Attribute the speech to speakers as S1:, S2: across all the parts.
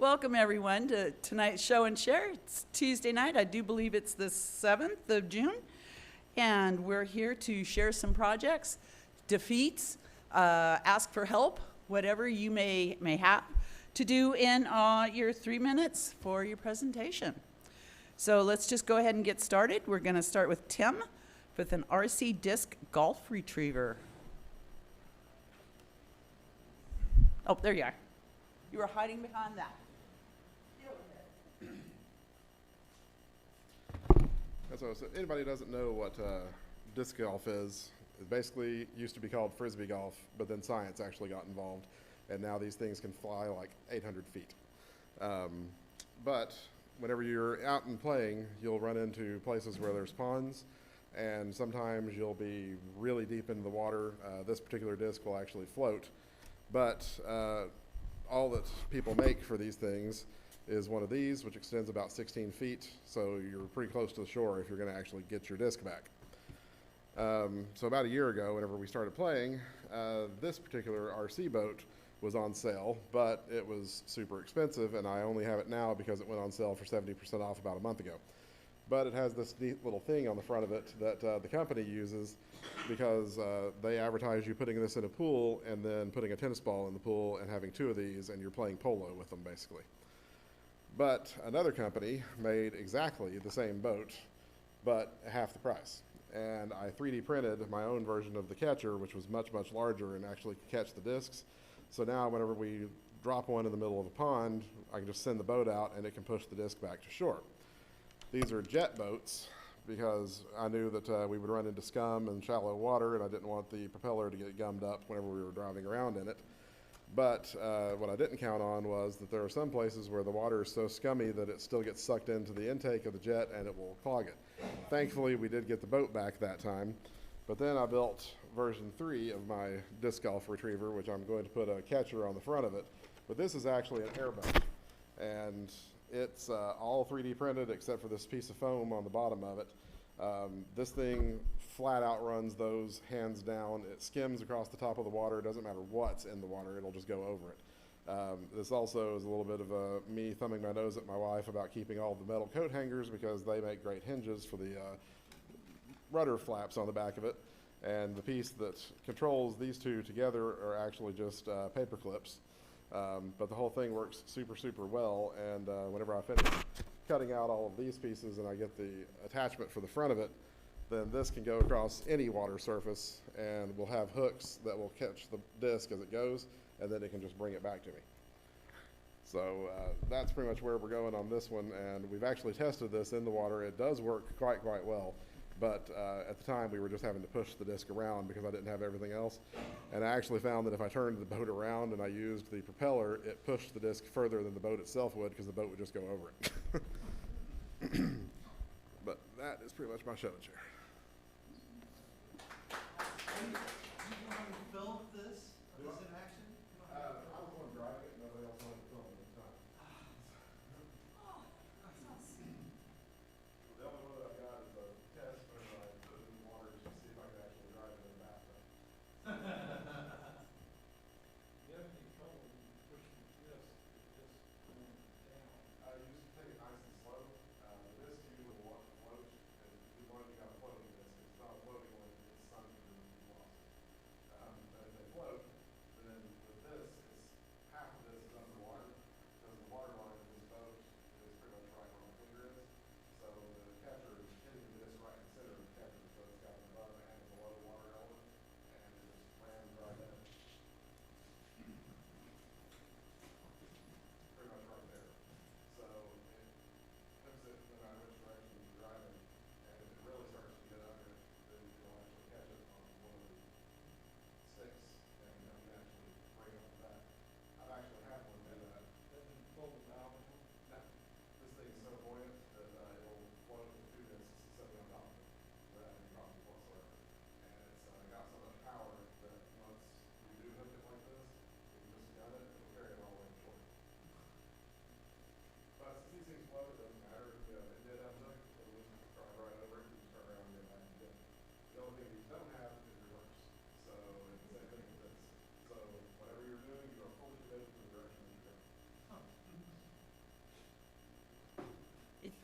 S1: Welcome, everyone, to tonight's show and share. It's Tuesday night. I do believe it's the 7th of June. And we're here to share some projects, defeats, ask for help, whatever you may have to do in your 3 minutes for your presentation. So let's just go ahead and get started. We're going to start with Tim with an RC disc golf retriever. Oh, there you are. You were hiding behind that.
S2: So anybody who doesn't know what disc golf is, it basically used to be called frisbee golf, but then science actually got involved, and now these things can fly like 800 feet. But whenever you're out and playing, you'll run into places where there's ponds, and sometimes you'll be really deep into the water. This particular disc will actually float, but all that people make for these things is one of these, which extends about 16 feet, so you're pretty close to the shore if you're going to actually get your disc back. So about a year ago, whenever we started playing, this particular RC boat was on sale, but it was super expensive, and I only have it now because it went on sale for 70% off about a month ago. But it has this neat little thing on the front of it that the company uses because they advertise you putting this in a pool and then putting a tennis ball in the pool and having 2 of these, and you're playing polo with them, basically. But another company made exactly the same boat, but half the price. And I 3D printed my own version of the catcher, which was much, much larger and actually could catch the discs. So now whenever we drop one in the middle of a pond, I can just send the boat out and it can push the disc back to shore. These are jet boats because I knew that we would run into scum and shallow water, and I didn't want the propeller to get gummed up whenever we were driving around in it. But what I didn't count on was that there are some places where the water is so scummy that it still gets sucked into the intake of the jet and it will clog it. Thankfully, we did get the boat back that time. But then I built version 3 of my disc golf retriever, which I'm going to put a catcher on the front of it. But this is actually an airboat. And it's all 3D printed except for this piece of foam on the bottom of it. This thing flat out runs those hands down. It skims across the top of the water. It doesn't matter what's in the water, it'll just go over it. This also is a little bit of me thumbing my nose at my wife about keeping all the metal coat hangers because they make great hinges for the rudder flaps on the back of it. And the piece that controls these 2 together are actually just paper clips. But the whole thing works super, super well, and whenever I finish cutting out all of these pieces and I get the attachment for the front of it, then this can go across any water surface, and we'll have hooks that will catch the disc as it goes, and then it can just bring it back to me. So that's pretty much where we're going on this one, and we've actually tested this in the water. It does work quite well. But at the time, we were just having to push the disc around because I didn't have everything else. And I actually found that if I turned the boat around and I used the propeller, it pushed the disc further than the boat itself would because the boat would just go over it. But that is pretty much my show and share.
S3: Do you want to film this in action?
S2: I was going to drive it, and nobody else wanted to film it at the time. The only one that I've got is a test where I put it in the water just to see if I can actually drive it in the bathtub.
S3: You have any trouble pushing this going down?
S2: You just take it nice and slow. The disc usually will want to float, and you want it to kind of float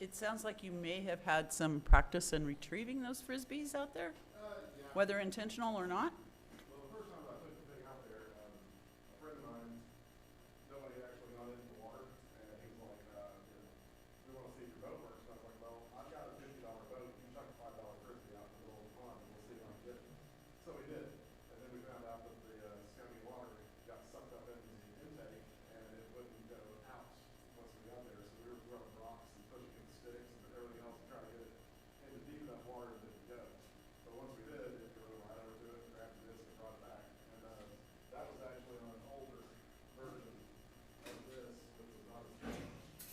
S1: it sounds like you may have had some practice in retrieving those Frisbees out there,
S2: Yeah.
S1: whether intentional or not.
S2: Well, the first time I took the thing out there, a friend of mine, nobody had actually gone into the water, and he was like, we want to see if your boat works. And I was like, well, I've got a $50 boat. You chuck a $5 frisbee out in the middle of the pond, and we'll see if I can get it. So we did, and then we found out that the scummy water got sucked up into the intake, and it wouldn't go out once we got there. So we were throwing rocks and pushing the sticks and everything else to try to get it into deep enough water that it could go. But once we did, it drove right over to it, grabbed the disc, and brought it back. And that was actually on an older version of this, which was not as good.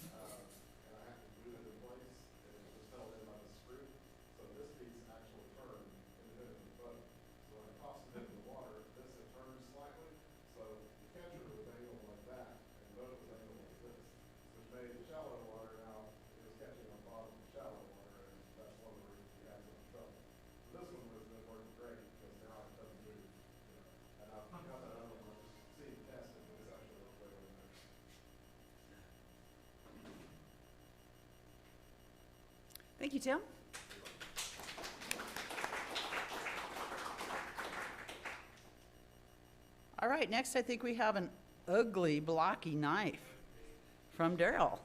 S2: And I had to glue it in place, and it was held in by the screw. So this piece actually turned independent of the boat. So when I tossed it into the water, this had turned slightly. So the catcher was angled like that, and the boat was angled like this, which made the shallow water now, it was catching on the bottom of the shallow water, and that's one of the reasons we had some trouble. This one has been working great because now it doesn't move. And I've got that other one, I just see it tested, but it's actually worked way over there.
S1: Thank you, Tim. All right, next I think we have an ugly, blocky knife from Daryl.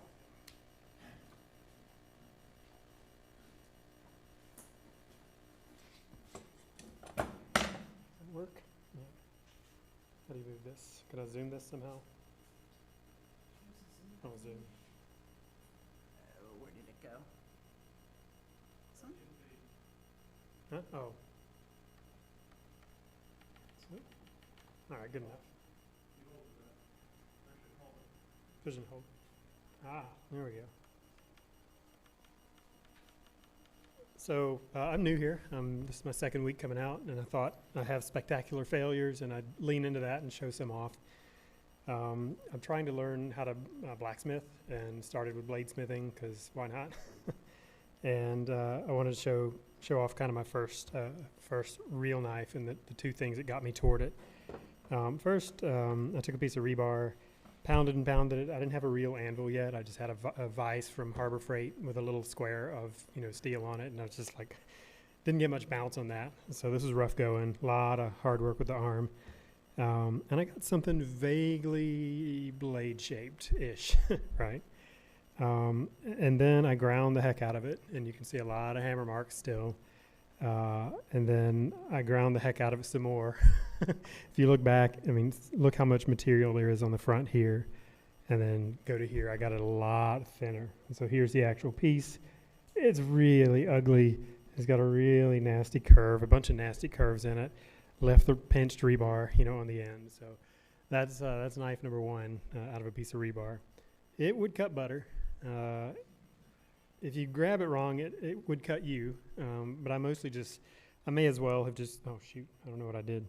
S4: Work? Yeah. How do you move this? Could I zoom this somehow? Oh, zoom.
S1: Oh, where did it go? This one?
S4: Huh? Oh. Sweet. All right, good enough. Vision hold. Ah, there we go. So I'm new here. This is my second week coming out, and I thought I have spectacular failures, and I'd lean into that and show some off. I'm trying to learn how to blacksmith, and started with bladesmithing because why not? And I wanted to show off kind of my first real knife and the two things that got me toward it. First, I took a piece of rebar, pounded and pounded it. I didn't have a real anvil yet. I just had a vise from Harbor Freight with a little square of steel on it, and I was just like, didn't get much bounce on that. So this was rough going. A lot of hard work with the arm, and I got something vaguely blade shaped ish, right? And then I ground the heck out of it, and you can see a lot of hammer marks still. And then I ground the heck out of it some more. If you look back, I mean, look how much material there is on the front here. And then go to here, I got it a lot thinner. And so here's the actual piece. It's really ugly. It's got a really nasty curve, a bunch of nasty curves in it. Left the pinched rebar, on the end. So that's knife number one out of a piece of rebar. It would cut butter. If you grab it wrong, it would cut you. But I may as well have just, oh shoot, I don't know what I did.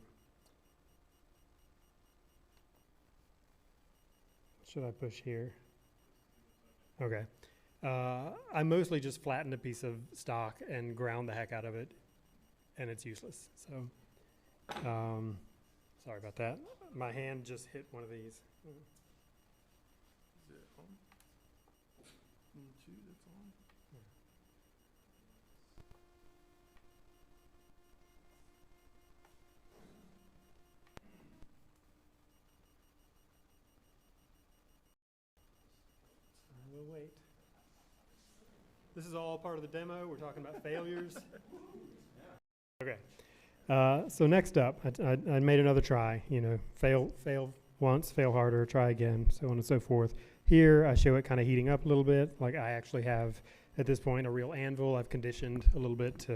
S4: Should I push here? Okay. I mostly just flattened a piece of stock and ground the heck out of it, and it's useless. So, sorry about that. My hand just hit one of these.
S3: Is it on? Two that's on?
S4: We'll wait. This is all part of the demo. We're talking about failures. Okay. So next up, I made another try. Fail once, fail harder, try again, so on and so forth. Here, I show it kind of heating up a little bit. Like I actually have, at this point, a real anvil. I've conditioned a little bit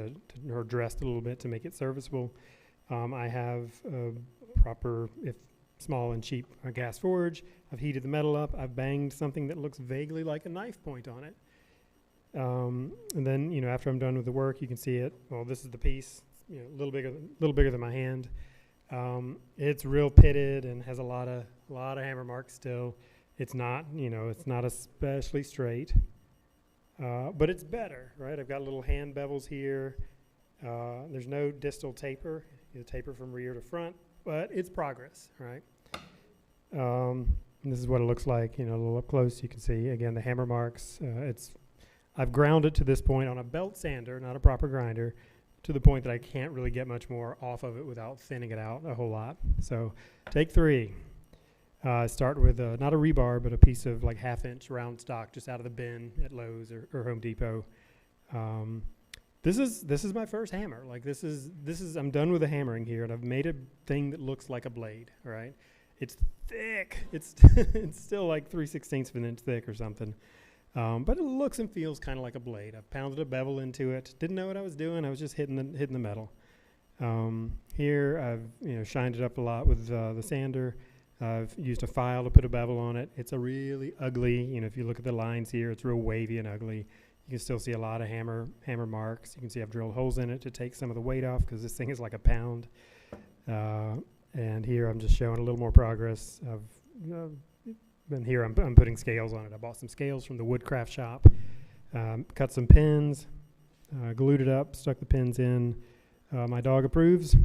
S4: or dressed a little bit to make it serviceable. I have a proper, if small and cheap, gas forge. I've heated the metal up. I've banged something that looks vaguely like a knife point on it. And then, after I'm done with the work, you can see it. Well, this is the piece, a little bigger than my hand. It's real pitted and has a lot of hammer marks still. It's not, it's not especially straight, but it's better, right? I've got little hand bevels here. There's no distal taper, taper from rear to front, but it's progress, right? And this is what it looks like, a little up close. You can see again the hammer marks. It's I've ground it to this point on a belt sander, not a proper grinder, to the point that I can't really get much more off of it without thinning it out a whole lot. So take 3. Start with not a rebar, but a piece of like 1/2-inch round stock just out of the bin at Lowe's or Home Depot. This is my first hammer. Like this is I'm done with the hammering here, and I've made a thing that looks like a blade. Right? It's thick. It's it's still like 3/16 of an inch thick or something. But it looks and feels kind of like a blade. I've pounded a bevel into it. Didn't know what I was doing. I was just hitting the metal. Here I've shined it up a lot with the sander. I've used a file to put a bevel on it. It's a really ugly, if you look at the lines here, it's real wavy and ugly. You can still see a lot of hammer marks. You can see I've drilled holes in it to take some of the weight off because this thing is like a pound. And here I'm just showing a little more progress. And here I'm putting scales on it. I bought some scales from the woodcraft shop, cut some pins, glued it up, stuck the pins in. My dog approves.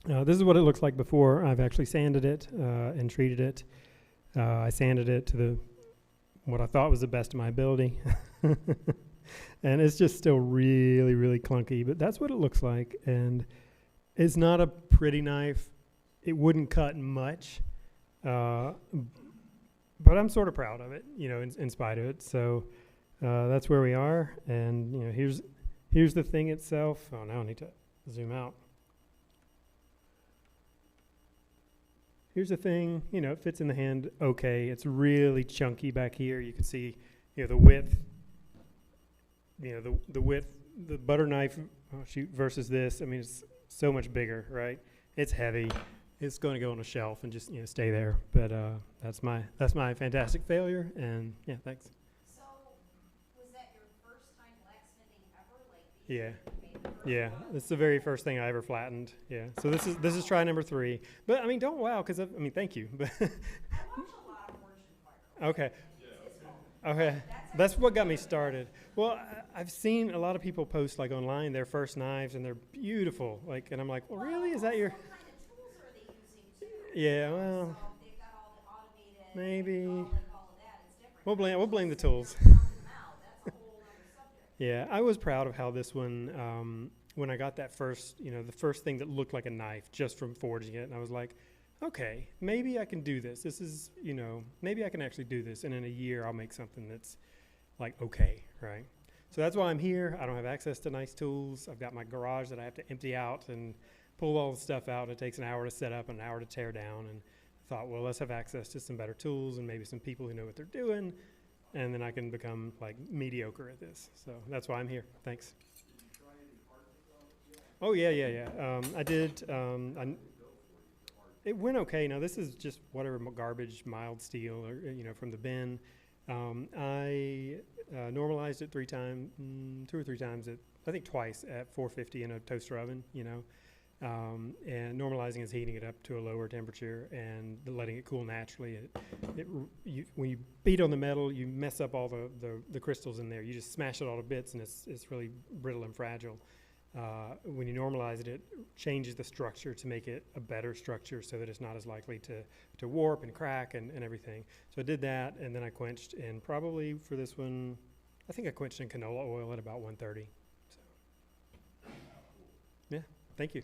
S4: This is what it looks like before I've actually sanded it and treated it. I sanded it to what I thought was the best of my ability. And it's just still really, really clunky, but that's what it looks like. And it's not a pretty knife. It wouldn't cut much, but I'm sort of proud of it, in spite of it. So that's where we are. And, here's the thing itself. Oh, now I need to zoom out. Here's the thing, it fits in the hand okay. It's really chunky back here. You can see, the width, the width, the butter knife versus this. I mean, it's so much bigger, right? It's heavy. It's going to go on a shelf and just, stay there. But that's my fantastic failure. And yeah, thanks.
S5: So, was that your first time blacksmithing ever?
S4: Yeah. Yeah, it's the very first thing I ever flattened. Yeah, so this is try number 3. But I mean, don't wow, because thank you. But
S5: I watch a lot of Fortune Fire.
S4: okay, okay, that's what got me started. Well, I've seen a lot of people post like online their first knives, and they're beautiful. Like, and I'm like, well, really? Is that your?
S5: What kind of tools are they using too?
S4: Yeah, well,
S5: So they've got all the automated.
S4: maybe
S5: all of that. It's different.
S4: we'll blame the tools.
S5: Counting them out. That's a whole other subject.
S4: Yeah, I was proud of how this one, when I got that first, the first thing that looked like a knife just from forging it, and I was like, okay, maybe I can do this. This is, maybe I can actually do this, and in a year I'll make something that's like okay, right? So that's why I'm here. I don't have access to nice tools. I've got my garage that I have to empty out and pull all the stuff out. It takes an hour to set up, an hour to tear down, and I thought, well, let's have access to some better tools and maybe some people who know what they're doing, and then I can become like mediocre at this. So that's why I'm here. Thanks. Oh yeah. I did. It went okay. Now this is just whatever garbage, mild steel, or from the bin. I normalized it 2 or 3 times. I think twice at 450 in a toaster oven. And normalizing is heating it up to a lower temperature and letting it cool naturally. When you beat on the metal, you mess up all the crystals in there. You just smash it all to bits, and it's really brittle and fragile. When you normalize it, it changes the structure to make it a better structure so that it's not as likely to warp and crack and everything. So I did that, and then I quenched, and probably for this one, I think I quenched in canola oil at about 130. So, yeah, thank you.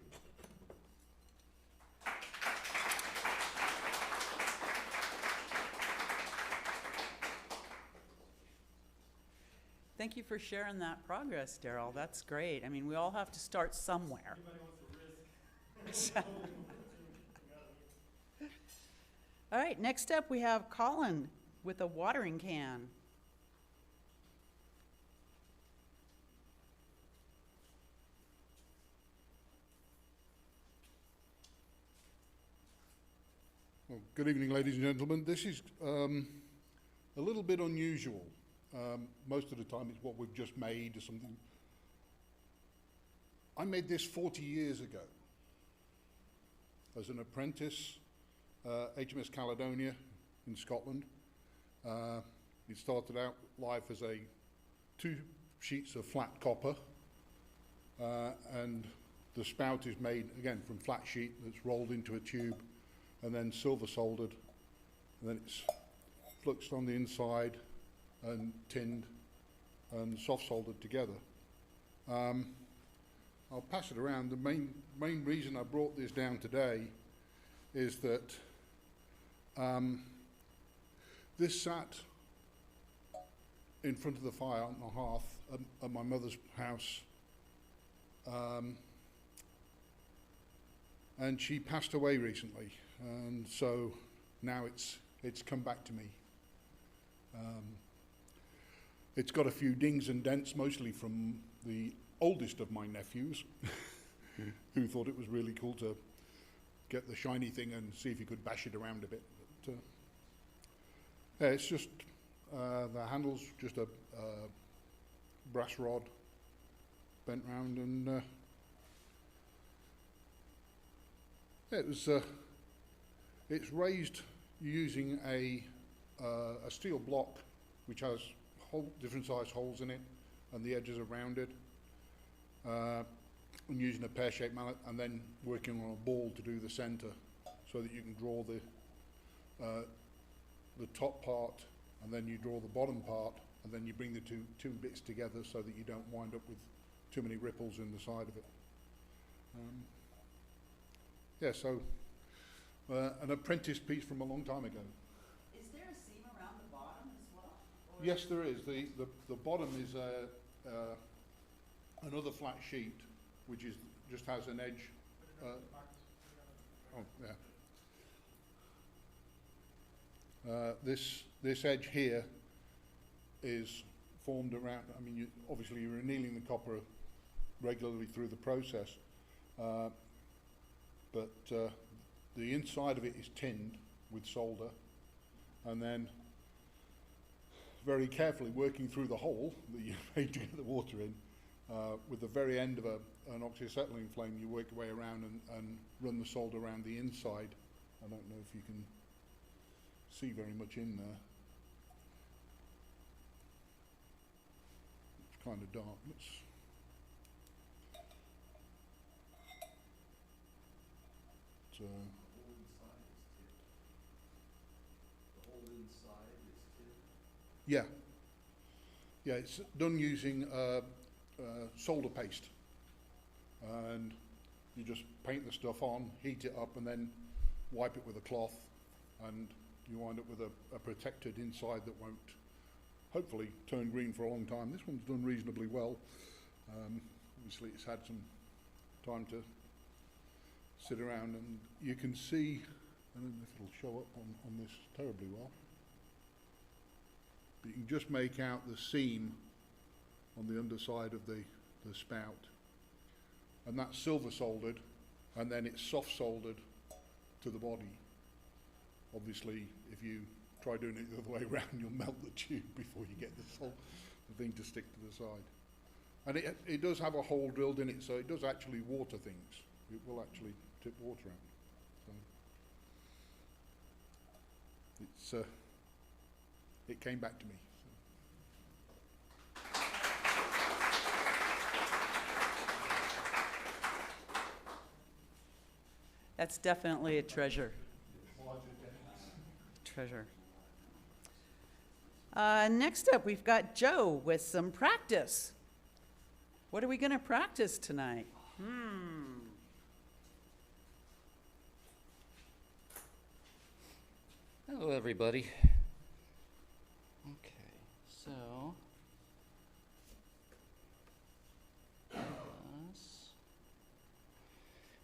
S1: Thank you for sharing that progress, Daryl. That's great. I mean, we all have to start somewhere. All right, next up we have Colin with a watering can.
S6: Well, good evening, ladies and gentlemen. This is a little bit unusual. Most of the time it's what we've just made or something. I made this 40 years ago as an apprentice, HMS Caledonia in Scotland. It started out life as 2 sheets of flat copper, and the spout is made again from flat sheet that's rolled into a tube and then silver soldered, and then it's fluxed on the inside and tinned, and soft soldered together. I'll pass it around. The main reason I brought this down today is that this sat in front of the fire on the hearth at my mother's house, and she passed away recently, and so now it's come back to me. It's got a few dings and dents, mostly from the oldest of my nephews, who thought it was really cool to get the shiny thing and see if he could bash it around a bit. But, yeah, it's just the handle's just a brass rod bent round, and yeah, it's raised using a steel block which has different size holes in it, and the edges are rounded, and using a pear-shaped mallet, and then working on a ball to do the center, so that you can draw the top part, and then you draw the bottom part, and then you bring the two bits together so that you don't wind up with too many ripples in the side of it. Yeah, so an apprentice piece from a long time ago.
S1: Is there a seam around the bottom as well? Or
S6: Yes, there is. The bottom is another flat sheet, which just has an edge. Oh, yeah. This edge here is formed around. I mean, obviously you're annealing the copper regularly through the process, but the inside of it is tinned with solder, and then very carefully working through the hole that you made to get the water in, with the very end of an oxyacetylene flame, you work your way around and run the solder around the inside. I don't know if you can see very much in there. It's kind of dark.
S3: The whole inside is tipped. The whole inside is tipped.
S6: Yeah. Yeah, it's done using solder paste. And you just paint the stuff on, heat it up, and then wipe it with a cloth, and you wind up with a protected inside that won't, hopefully, turn green for a long time. This one's done reasonably well. Obviously, it's had some time to sit around, and you can see, I don't know if it'll show up on this terribly well, but you can just make out the seam on the underside of the spout, and that's silver soldered, and then it's soft soldered to the body. Obviously, if you try doing it the other way around, you'll melt the tube before you get the thing to stick to the side. And it does have a hole drilled in it, so it does actually water things. It will actually tip water out. So it came back to me.
S1: That's definitely a treasure. Treasure. Next up, we've got Joe with some practice. What are we going to practice tonight?
S7: Hello, everybody. Okay, so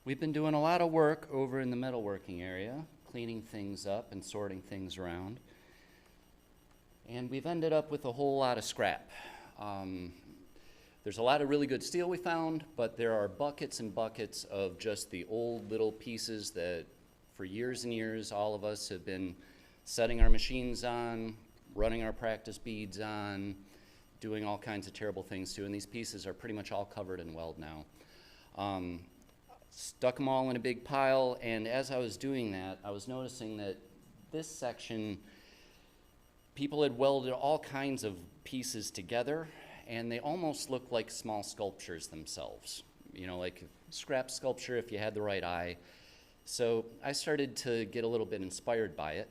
S7: we've been doing a lot of work over in the metalworking area, cleaning things up and sorting things around. And we've ended up with a whole lot of scrap. There's a lot of really good steel we found, but there are buckets and buckets of just the old little pieces that for years and years all of us have been setting our machines on, running our practice beads on, doing all kinds of terrible things to, and these pieces are pretty much all covered in weld now. Stuck them all in a big pile, and as I was doing that, I was noticing that this section, people had welded all kinds of pieces together, and they almost looked like small sculptures themselves. You know, like scrap sculpture if you had the right eye. So I started to get a little bit inspired by it.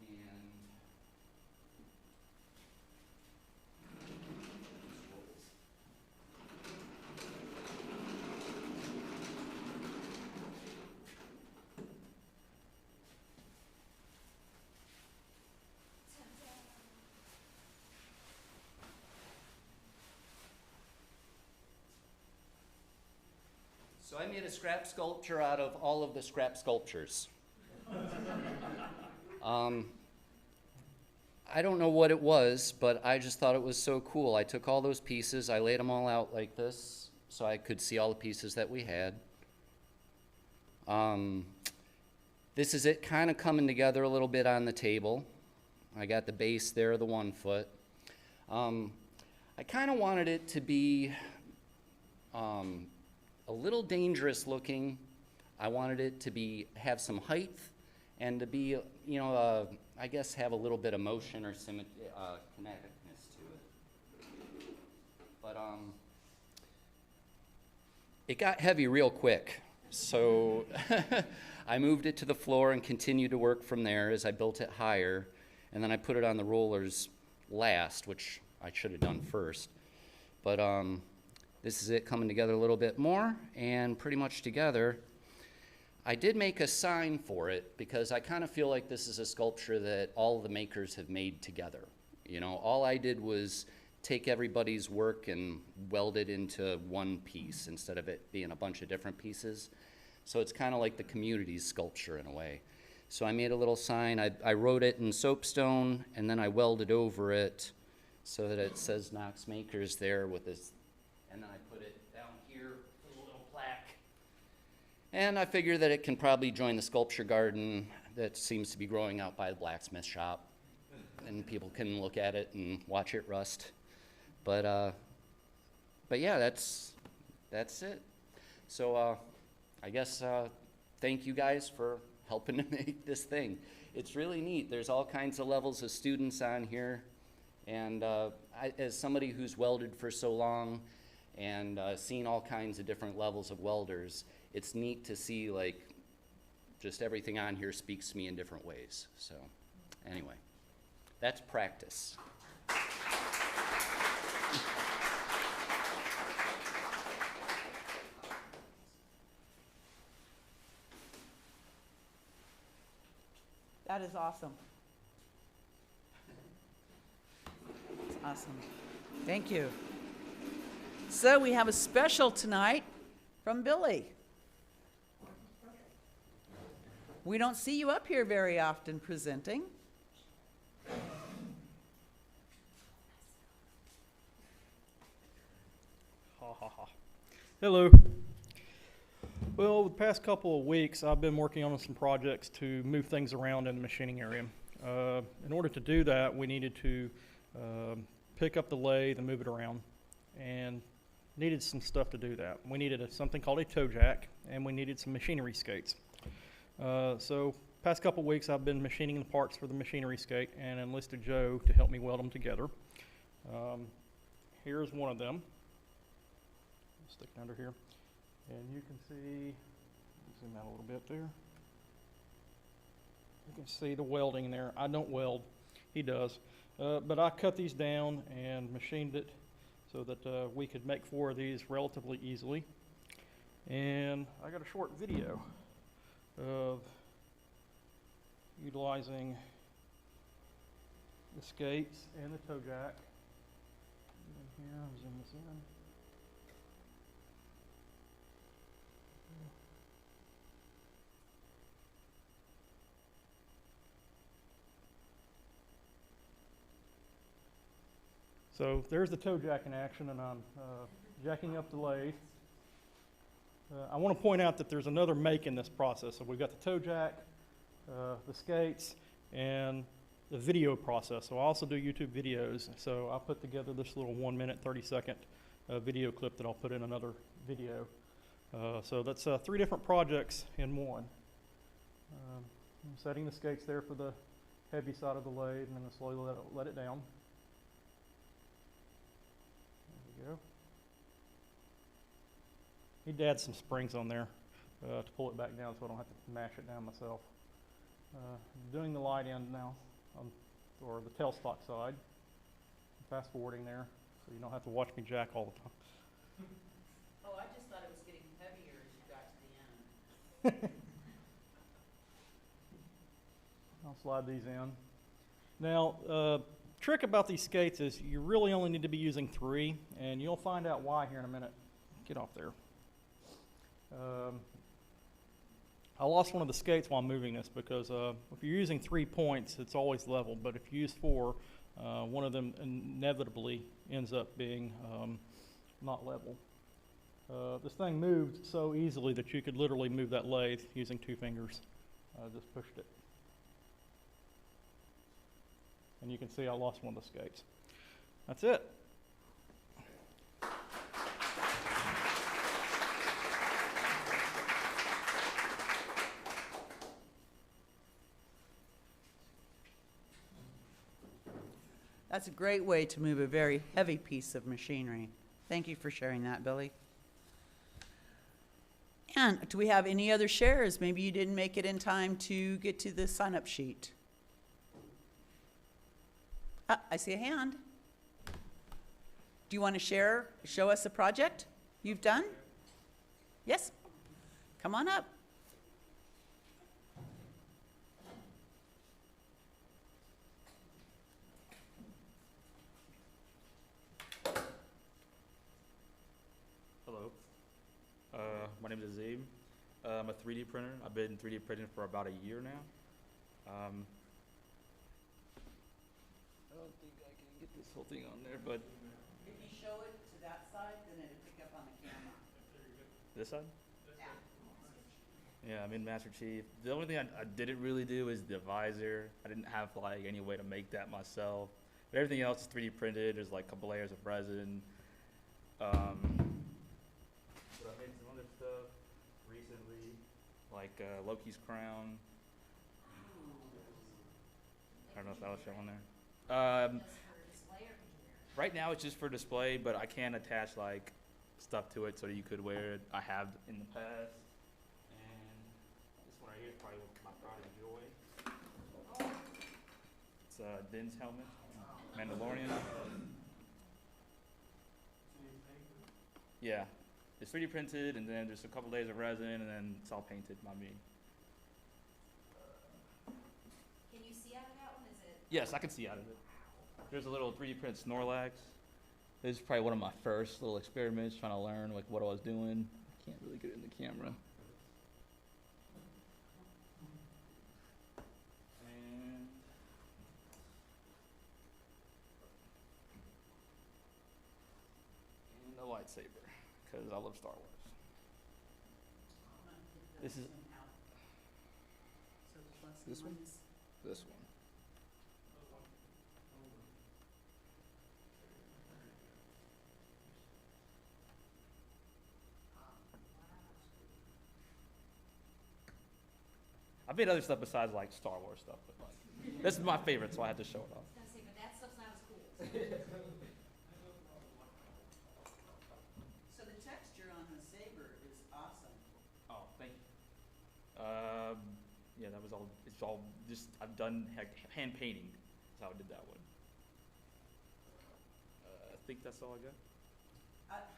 S7: And made a scrap sculpture out of all of the scrap sculptures. I don't know what it was, but I just thought it was so cool. I took all those pieces, I laid them all out like this so I could see all the pieces that we had. This is it kind of coming together a little bit on the table. I got the base there, the 1 foot. I kind of wanted it to be a little dangerous looking. I wanted it to have some height and to be, I guess have a little bit of motion or connectedness to it. But it got heavy real quick, so I moved it to the floor and continued to work from there as I built it higher, and then I put it on the rollers last, which I should have done first. But this is it coming together a little bit more, and pretty much together. I did make a sign for it because I kind of feel like this is a sculpture that all of the makers have made together. All I did was take everybody's work and weld it into one piece instead of it being a bunch of different pieces. So it's kind of like the community's sculpture in a way. So I made a little sign. I wrote it in soapstone, and then I welded over it so that it says Knox Makers there with this, and then I put it down here with a little plaque. And I figure that it can probably join the sculpture garden that seems to be growing out by the blacksmith shop. And people can look at it and watch it rust. But yeah, that's it. So I guess thank you guys for helping to make this thing. It's really neat. There's all kinds of levels of students on here. And as somebody who's welded for so long and seen all kinds of different levels of welders, it's neat to see just everything on here speaks to me in different ways. So anyway, that's practice.
S1: That is awesome. That's awesome. Thank you. So we have a special tonight from Billy. We don't see you up here very often presenting.
S3: Ha ha ha. Hello. Well, the past couple of weeks, I've been working on some projects to move things around in the machining area. In order to do that, we needed to pick up the lathe and move it around, and needed some stuff to do that. We needed something called a toe jack, and we needed some machinery skates. So past couple weeks, I've been machining the parts for the machinery skate and enlisted Joe to help me weld them together. Here's one of them. Stick it under here. And you can see, zoom out a little bit there. You can see the welding there. I don't weld, he does. But I cut these down and machined it so that we could make 4 of these relatively easily. And I got a short video of utilizing the skates and the toe jack. Here, I'll zoom this in. So there's the toe jack in action, and I'm jacking up the lathe. I want to point out that there's another make in this process. So we've got the toe jack, the skates, and the video process. So I also do YouTube videos. So I put together this little 1 minute, 30-second video clip that I'll put in another video. So that's 3 different projects in one. I'm setting the skates there for the heavy side of the lathe, and then I'll slowly let it down. There we go. Need to add some springs on there to pull it back down so I don't have to mash it down myself. Doing the light end now, or the tailstock side. Fast forwarding there so you don't have to watch me jack all the time.
S1: Oh, I just thought it was getting heavier as you got to the end.
S3: I'll slide these in. Now, trick about these skates is you really only need to be using 3, and you'll find out why here in a minute. Get off there. I lost one of the skates while moving this because if you're using 3 points, it's always level. But if you use 4, one of them inevitably ends up being not level. This thing moved so easily that you could literally move that lathe using 2 fingers. Just pushed it. And you can see I lost one of the skates. That's it.
S1: That's a great way to move a very heavy piece of machinery. Thank you for sharing that, Billy. And do we have any other shares? Maybe you didn't make it in time to get to the sign-up sheet. I see a hand. Do you want to show us a project you've done? Yes? Come on up.
S8: Hello, my name is Azim. I'm a 3D printer. I've been 3D printing for about a year now. I don't think I can get this whole thing on there, but
S1: If you show it to that side, then it'll pick up on the camera.
S8: this side? Yeah, I'm in Master Chief. The only thing I didn't really do is the visor. I didn't have like any way to make that myself. But everything else is 3D printed. There's like a couple layers of resin. But I made some other stuff recently, like Loki's crown. I don't know if that was shown there.
S5: Just for display or could you wear it?
S8: Right now it's just for display, but I can attach like stuff to it so you could wear it. I have in the past. And this one right here is probably my pride and joy. It's Din's helmet, Mandalorian. Yeah, it's 3D printed, and then there's a couple layers of resin, and then it's all painted by me.
S5: Can you see out of that one? Is it?
S8: Yes, I can see out of it. There's a little 3D print Snorlax. This is probably one of my first little experiments, trying to learn like what I was doing. I can't really get it in the camera. And a lightsaber, because I love Star Wars. This is this one? This one. I've made other stuff besides like Star Wars stuff, but like this is my favorite, so I had to show it off.
S5: I was gonna say, but that stuff's not as cool.
S1: So the texture on the saber is awesome.
S8: Oh, thank you. Yeah, that was all. It's all just I've done hand painting. That's how I did that one. I think that's all I got.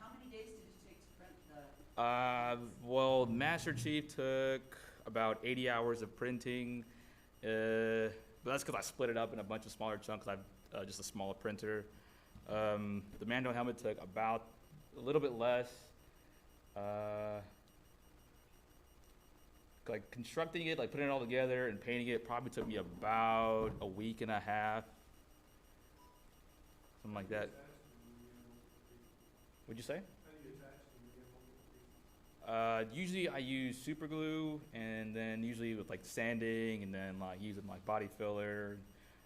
S1: How many days did it take to print the?
S8: Well, Master Chief took about 80 hours of printing, but that's because I split it up in a bunch of smaller chunks. I've just a smaller printer. The Mando helmet took about a little bit less. Like constructing it, like putting it all together and painting it probably took me about a week and a half, something like that. What'd you say? Usually I use super glue, and then usually with like sanding, and then like using like body filler,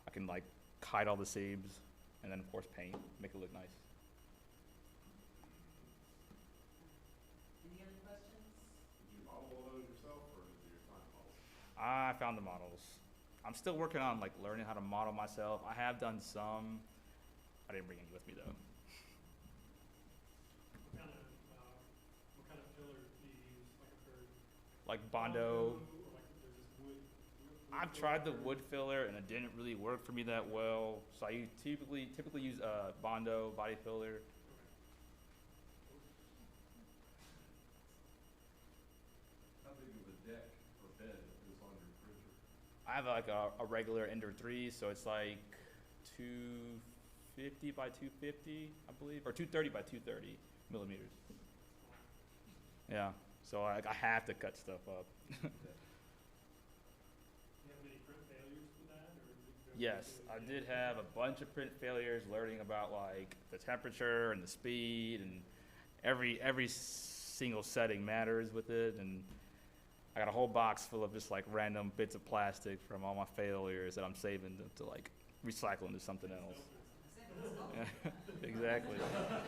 S8: I can like hide all the seams, and then of course paint, make it look nice.
S1: Any other questions?
S2: Did you model all those yourself, or did you find models?
S8: I found the models. I'm still working on like learning how to model myself. I have done some. I didn't bring any with me though.
S4: What kind of filler do you use?
S8: Like Bondo. I've tried the wood filler and it didn't really work for me that well. So I typically use Bondo body filler.
S2: How big of a deck or bed is on your printer?
S8: I have like a regular Ender 3, so it's like 250 by 250, I believe, or 230 by 230 millimeters. Yeah. So I have to cut stuff up. Yes, I did have a bunch of print failures, learning about like the temperature and the speed, and every single setting matters with it. And I got a whole box full of just like random bits of plastic from all my failures that I'm saving to like recycle into something else. Yeah, exactly.
S5: We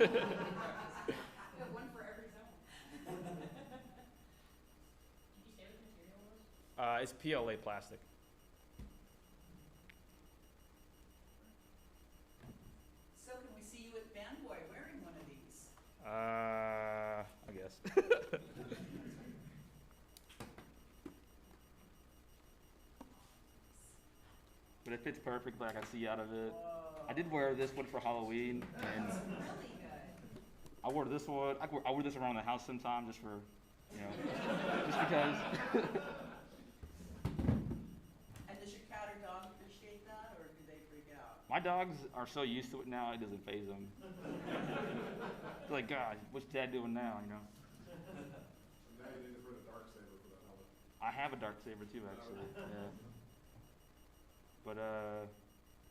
S5: have one for every zone. Did you say what the material was?
S8: It's PLA plastic.
S1: So can we see you at Fanboy wearing one of these?
S8: I guess. But it fits perfect, like I see out of it. I did wear this one for Halloween, and
S1: Really good.
S8: I wore this one. I wore this around the house sometime just for, you know, just because.
S1: And does your cat or dog appreciate that, or do they freak out?
S8: My dogs are so used to it now, it doesn't faze them. They're like, God, what's Dad doing now, you know?
S2: Now you need to put a dark saber for that helmet.
S8: I have a dark saber too, actually. Yeah. But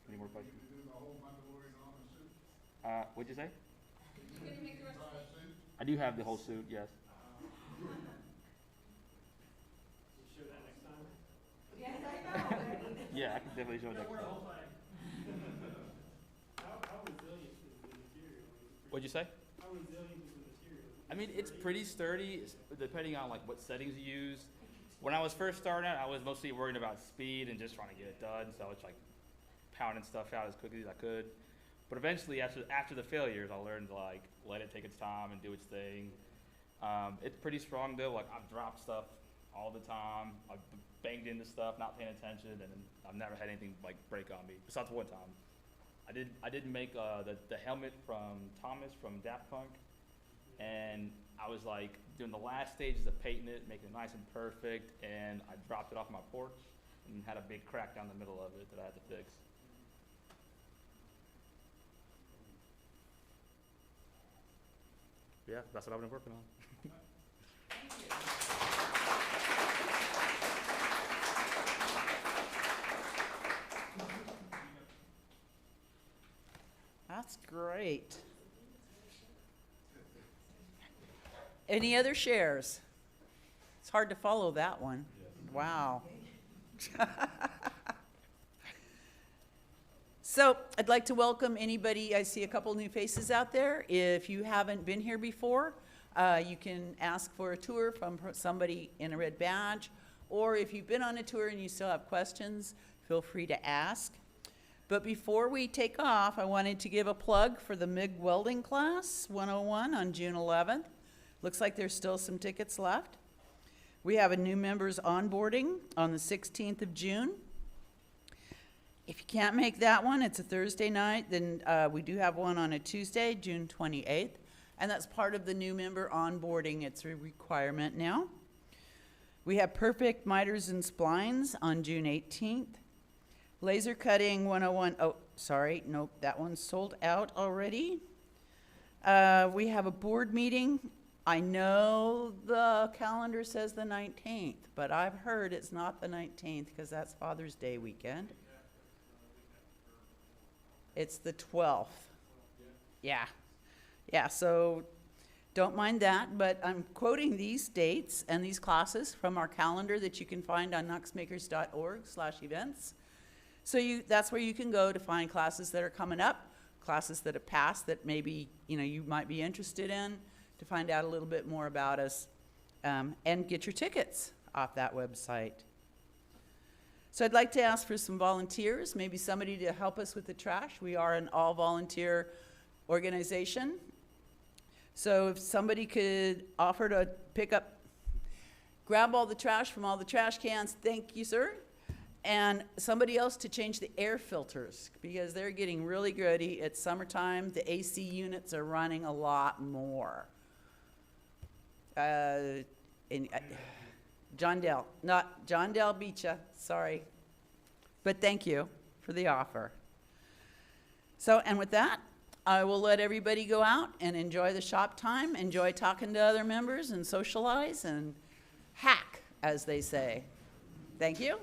S8: any more questions?
S6: You do the whole Mandalorian armor suit?
S8: What'd you say?
S5: You gonna make the rest of it?
S6: Suit?
S8: I do have the whole suit, yes.
S4: Show that next time.
S5: Yes, I know.
S8: Yeah, I can definitely show it next time.
S4: How resilient is the material?
S8: What'd you say?
S4: How resilient is the material?
S8: I mean, it's pretty sturdy, depending on like what settings you use. When I was first starting out, I was mostly worried about speed and just trying to get it done, so it's like pounding stuff out as quickly as I could. But eventually, after the failures, I learned to like let it take its time and do its thing. It's pretty strong though. Like I've dropped stuff all the time. I've banged into stuff, not paying attention, and I've never had anything like break on me. Besides one time, I did make the helmet from Thomas from Daft Punk, and I was like doing the last stages of painting it, making it nice and perfect, and I dropped it off my porch and had a big crack down the middle of it that I had to fix. Yeah, that's what I've been working on.
S1: That's great. Any other shares? It's hard to follow that one. Wow. So I'd like to welcome anybody. I see a couple new faces out there. If you haven't been here before, you can ask for a tour from somebody in a red badge. Or if you've been on a tour and you still have questions, feel free to ask. But before we take off, I wanted to give a plug for the MIG Welding Class 101 on June 11th. Looks like there's still some tickets left. We have a new members onboarding on the 16th of June. If you can't make that one, it's a Thursday night, then we do have one on a Tuesday, June 28th. And that's part of the new member onboarding. It's a requirement now. We have Perfect Miters and Splines on June 18th. Laser Cutting 101, oh, sorry, nope, that one's sold out already. We have a board meeting. I know the calendar says the 19th, but I've heard it's not the 19th because that's Father's Day weekend. It's the 12th. Yeah. Yeah, so don't mind that, but I'm quoting these dates and these classes from our calendar that you can find on knoxmakers.org/events. So that's where you can go to find classes that are coming up, classes that have passed that maybe you might be interested in, to find out a little bit more about us, and get your tickets off that website. So I'd like to ask for some volunteers, maybe somebody to help us with the trash. We are an all-volunteer organization. So if somebody could offer to grab all the trash from all the trash cans, thank you, sir. And somebody else to change the air filters, because they're getting really gritty. It's summertime, the AC units are running a lot more. John Dell beat ya, sorry. But thank you for the offer. So, and with that, I will let everybody go out and enjoy the shop time, enjoy talking to other members and socialize and hack, as they say. Thank you.